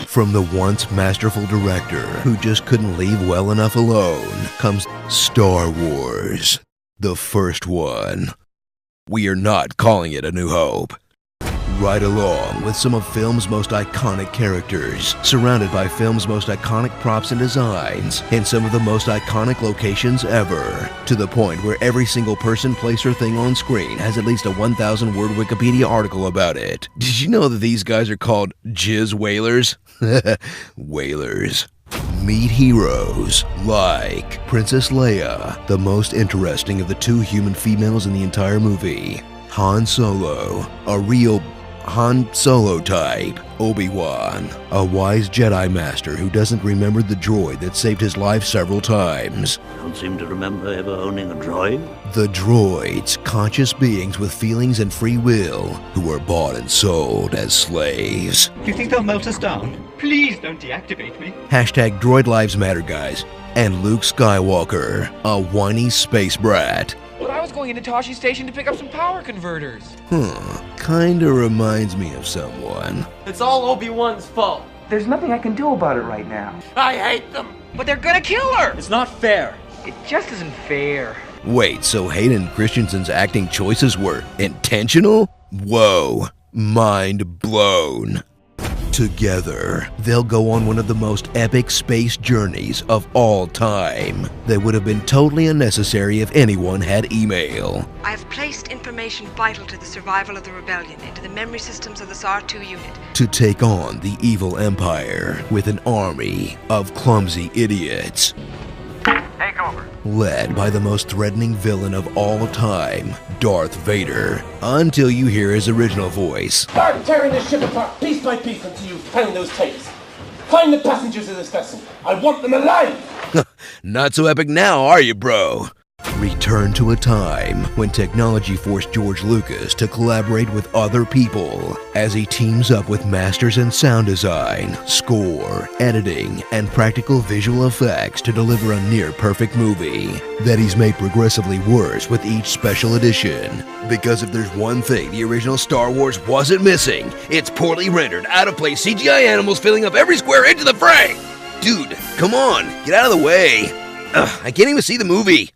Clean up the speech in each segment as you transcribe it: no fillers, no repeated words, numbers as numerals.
From the once masterful director who just couldn't leave well enough alone comes Star Wars, the first one. We are not calling it A New Hope. Ride along with some of film's most iconic characters, surrounded by film's most iconic props and designs, in some of the most iconic locations ever, to the point where every single person, place, or thing on screen has at least a 1,000-word Wikipedia article about it. Did you know that these guys are called Jizz Whalers? Whalers. Meet heroes like Princess Leia, the most interesting of the two human females in the entire movie, Han Solo, a real Han Solo type, Obi-Wan, a wise Jedi Master who doesn't remember the droid that saved his life several times. I don't seem to remember ever owning a droid. The droids, conscious beings with feelings and free will, who are bought and sold as slaves. You think they'll melt us down? Please don't deactivate me. Hashtag Droid Lives Matter, guys. And Luke Skywalker, a whiny space brat. But I was going into Toshi Station to pick up some power converters. Kinda reminds me of someone. It's all Obi-Wan's fault. There's nothing I can do about it right now. I hate them. But they're gonna kill her! It's not fair. It just isn't fair. Wait, so Hayden Christensen's acting choices were intentional? Whoa, mind blown. Together, they'll go on one of the most epic space journeys of all time that would have been totally unnecessary if anyone had email. I have placed information vital to the survival of the rebellion into the memory systems of this R2 unit. To take on the evil empire with an army of clumsy idiots. Take over. Led by the most threatening villain of all time, Darth Vader, until you hear his original voice. Start tearing this ship apart piece by piece until you find those tapes. Find the passengers of this vessel. I want them alive! Not so epic now, are you, bro? Return to a time when technology forced George Lucas to collaborate with other people as he teams up with masters in sound design, score, editing, and practical visual effects to deliver a near-perfect movie that he's made progressively worse with each special edition. Because if there's one thing the original Star Wars wasn't missing, it's poorly rendered, out-of-place CGI animals filling up every square inch of the frame! Dude, come on, get out of the way! Ugh, I can't even see the movie!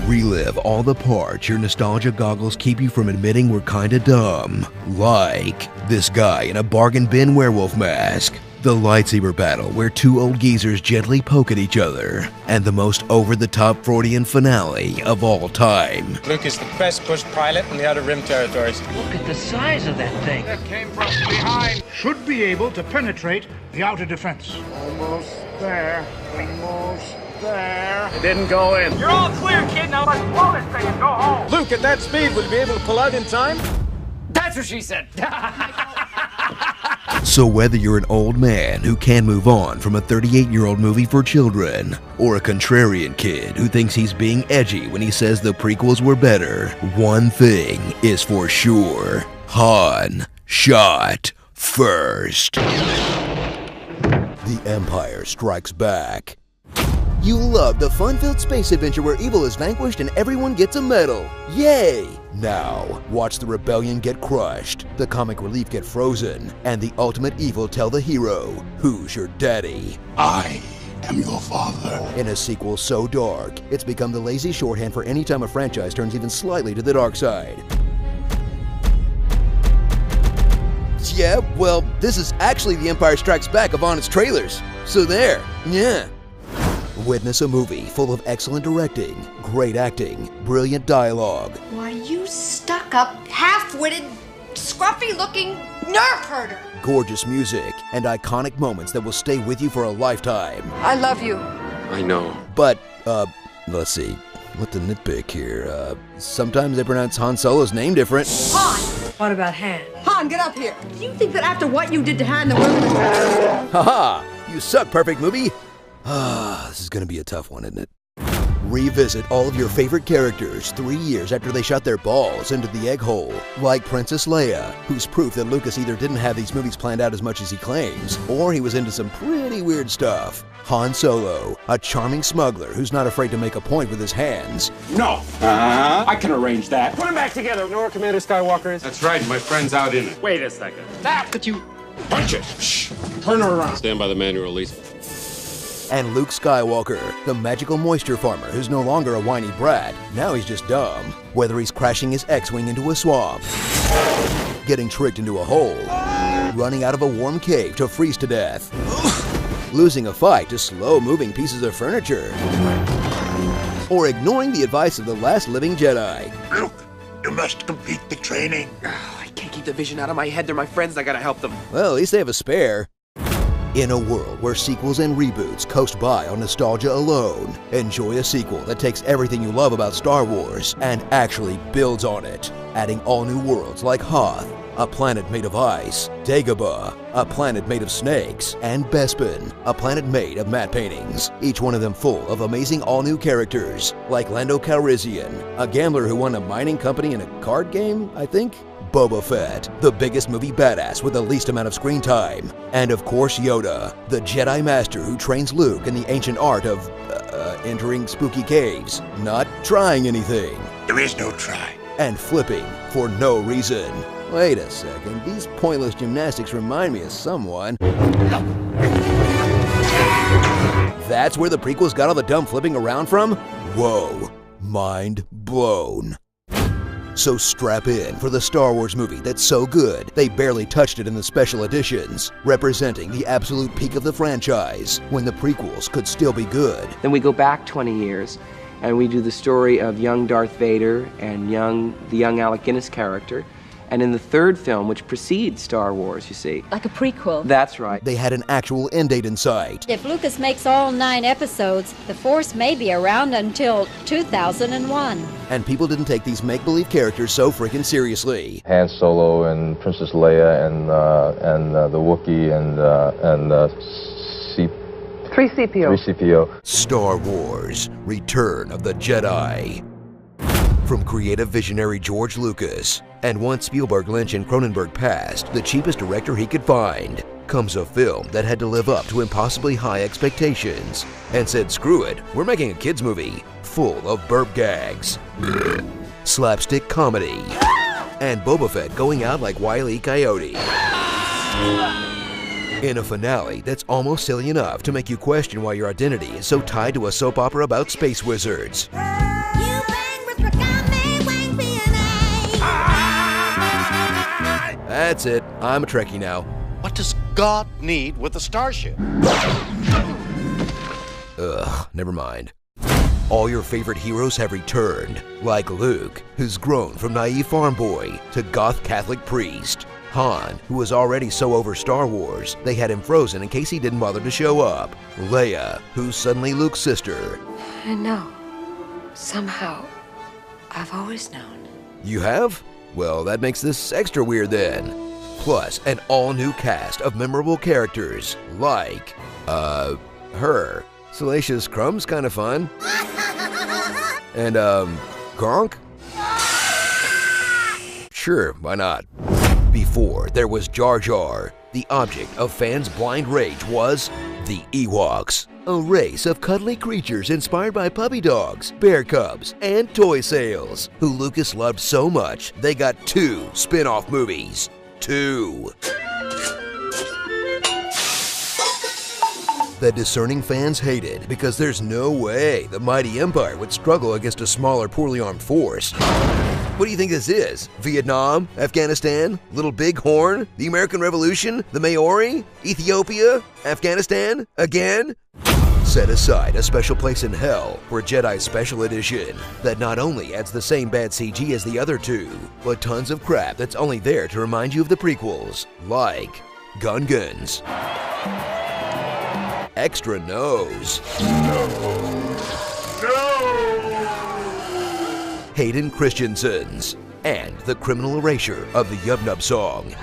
Relive all the parts your nostalgia goggles keep you from admitting were kinda dumb. Like this guy in a bargain bin werewolf mask, the lightsaber battle where two old geezers gently poke at each other, and the most over-the-top Freudian finale of all time. Luke is the best pushed pilot in the Outer Rim territories. Look at the size of that thing. That came from behind. Should be able to penetrate the outer defense. Almost there. Almost there. It didn't go in. You're all clear, kid. Now let's blow this thing and go home. Luke, at that speed, will you be able to pull out in time? That's what she said. So whether you're an old man who can move on from a 38-year-old movie for children, or a contrarian kid who thinks he's being edgy when he says the prequels were better, one thing is for sure. Han shot first. The Empire Strikes Back. You love the fun-filled space adventure where evil is vanquished and everyone gets a medal. Yay! Now, watch the rebellion get crushed, the comic relief get frozen, and the ultimate evil tell the hero, who's your daddy? I am your father. In a sequel so dark, it's become the lazy shorthand for any time a franchise turns even slightly to the dark side. Yeah, well, this is actually The Empire Strikes Back of honest trailers. So there, yeah. Witness a movie full of excellent directing, great acting, brilliant dialogue. Why, you stuck-up, half-witted, scruffy-looking nerve herder. Gorgeous music and iconic moments that will stay with you for a lifetime. I love you. I know. But, let's see. What the nitpick here? Sometimes they pronounce Han Solo's name different. Han! What about Han? Han, get up here. Do you think that after what you did to Han, the world... Haha! You suck, perfect movie! This is gonna be a tough one, isn't it? Revisit all of your favorite characters 3 years after they shot their balls into the egg hole, like Princess Leia, who's proof that Lucas either didn't have these movies planned out as much as he claims, or he was into some pretty weird stuff. Han Solo, a charming smuggler who's not afraid to make a point with his hands. No! I can arrange that. Put them back together. Know where Commander Skywalker is? That's right, my friend's out in it. Wait a second. But you Punch it! Shh! Turn her around. Stand by the manual release. And Luke Skywalker, the magical moisture farmer who's no longer a whiny brat. Now he's just dumb. Whether he's crashing his X-Wing into a swamp, getting tricked into a hole, running out of a warm cave to freeze to death, losing a fight to slow-moving pieces of furniture, or ignoring the advice of the last living Jedi. Luke, you must complete the training. I can't keep the vision out of my head. They're my friends. I gotta help them. Well, at least they have a spare. In a world where sequels and reboots coast by on nostalgia alone, enjoy a sequel that takes everything you love about Star Wars and actually builds on it, adding all new worlds like Hoth, a planet made of ice, Dagobah, a planet made of snakes, and Bespin, a planet made of matte paintings, each one of them full of amazing all-new characters, like Lando Calrissian, a gambler who won a mining company in a card game, I think? Boba Fett, the biggest movie badass with the least amount of screen time. And of course Yoda, the Jedi Master who trains Luke in the ancient art of, entering spooky caves, not trying anything. There is no try. And flipping for no reason. Wait a second, these pointless gymnastics remind me of someone. That's where the prequels got all the dumb flipping around from? Whoa, mind blown. So strap in for the Star Wars movie that's so good they barely touched it in the special editions, representing the absolute peak of the franchise when the prequels could still be good. Then we go back 20 years and we do the story of young Darth Vader and the young Alec Guinness character. And in the third film, which precedes Star Wars, you see. Like a prequel. That's right. They had an actual end date in sight. If Lucas makes all 9 episodes, the Force may be around until 2001. And people didn't take these make-believe characters so freaking seriously. Han Solo and Princess Leia and the Wookiee and 3CPO. Star Wars, Return of the Jedi. From creative visionary George Lucas, and once Spielberg, Lynch, and Cronenberg passed, the cheapest director he could find, comes a film that had to live up to impossibly high expectations, and said, screw it, we're making a kids movie, full of burp gags, slapstick comedy, and Boba Fett going out like Wile E. Coyote. In a finale that's almost silly enough to make you question why your identity is so tied to a soap opera about space wizards. That's it. I'm a Trekkie now. What does God need with a starship? Ugh, never mind. All your favorite heroes have returned, like Luke, who's grown from naive farm boy to goth Catholic priest. Han, who was already so over Star Wars, they had him frozen in case he didn't bother to show up. Leia, who's suddenly Luke's sister. I know. Somehow, I've always known. You have? Well, that makes this extra weird then. Plus, an all-new cast of memorable characters, like, her. Salacious Crumb's kind of fun. And, Gronk? Sure, why not? Before there was Jar Jar, the object of fans' blind rage was the Ewoks. A race of cuddly creatures inspired by puppy dogs, bear cubs, and toy sales, who Lucas loved so much they got 2 spin-off movies. 2. That discerning fans hated because there's no way the mighty Empire would struggle against a smaller, poorly armed force. What do you think this is? Vietnam? Afghanistan? Little Big Horn? The American Revolution? The Maori? Ethiopia? Afghanistan? Again? Set aside a special place in hell for Jedi Special Edition that not only adds the same bad CG as the other 2, but tons of crap that's only there to remind you of the prequels, like Gungans, Extra Nose, Hayden Christensen's, and the criminal erasure of the Yub Nub song.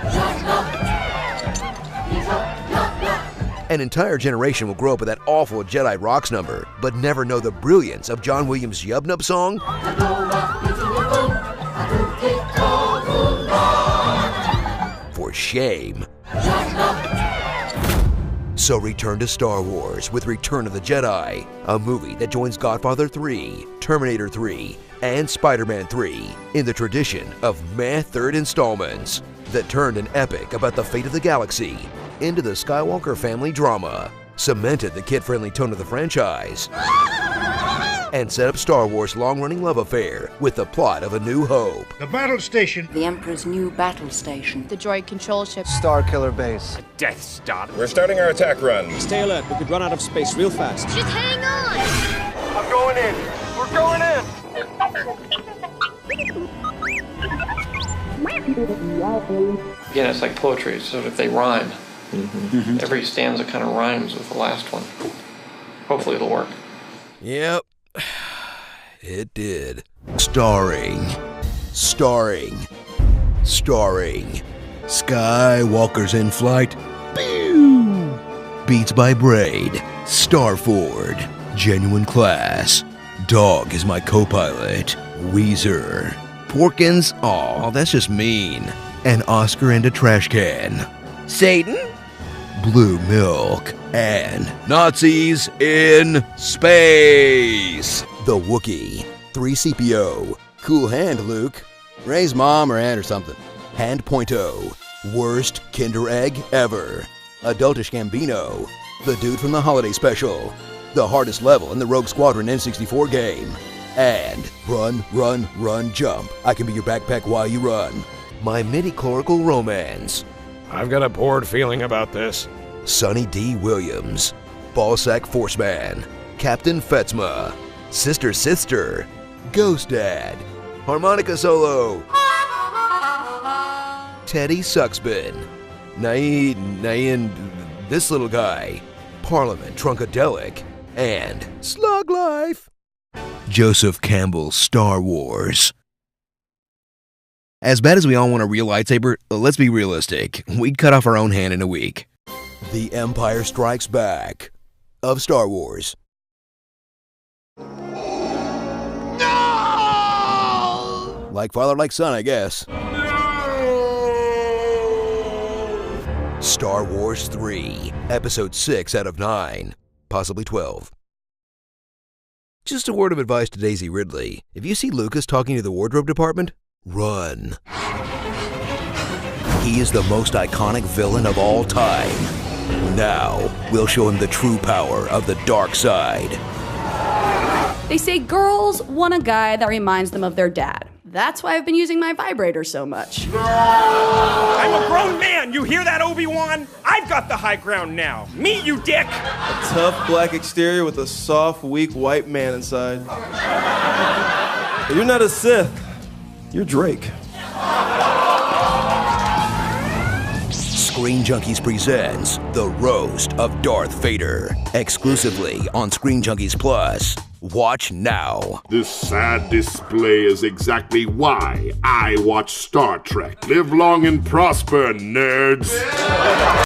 An entire generation will grow up with that awful Jedi Rocks number, but never know the brilliance of John Williams' Yub Nub song. For shame. So return to Star Wars with Return of the Jedi, a movie that joins Godfather 3, Terminator 3, and Spider-Man 3 in the tradition of meh third installments. that turned an epic about the fate of the galaxy into the Skywalker family drama, cemented the kid-friendly tone of the franchise, and set up Star Wars' long-running love affair with the plot of A New Hope. The battle station. The Emperor's new battle station. The droid control ship. Star Killer Base. A Death Star. We're starting our attack run. Stay alert, we could run out of space real fast. Just hang on! I'm going in. We're going in. Again, it's like poetry, so if they rhyme, every stanza kind of rhymes with the last one. Hopefully it'll work. Yep, it did. Starring Skywalker's in flight. Pew! Beats by Braid. Starford. Genuine Class. Dog is my co-pilot. Weezer. Porkins, aw, that's just mean. An Oscar and a trash can. Satan. Blue Milk. And Nazis in Space. The Wookiee. 3CPO. Cool hand, Luke. Ray's mom or aunt or something. Hand Pointo. Worst Kinder Egg ever. Adultish Gambino. The dude from the holiday special. The hardest level in the Rogue Squadron N64 game. And Run, Run, Run, Jump. I can be your backpack while you run. My midi-chlorical romance. I've got a bored feeling about this. Sonny D. Williams. Ballsack Forceman. Captain Fetzma. Sister. Ghost Dad. Harmonica Solo. Teddy Suxbin. Nain, this little guy. Parliament Trunkadelic. And Slug Life. Joseph Campbell's Star Wars. As bad as we all want a real lightsaber, let's be realistic. We'd cut off our own hand in a week. The Empire Strikes Back of Star Wars. No! Like father, like son, I guess. No! Star Wars 3, Episode 6 out of 9, possibly 12. Just a word of advice to Daisy Ridley. If you see Lucas talking to the wardrobe department, run. He is the most iconic villain of all time. Now, we'll show him the true power of the dark side. They say girls want a guy that reminds them of their dad. That's why I've been using my vibrator so much. I'm a grown man! You hear that, Obi-Wan? I've got the high ground now. Me, you dick! A tough black exterior with a soft, weak white man inside. You're not a Sith. You're Drake. Screen Junkies presents The Roast of Darth Vader, exclusively on Screen Junkies Plus. Watch now. This sad display is exactly why I watch Star Trek. Live long and prosper, nerds.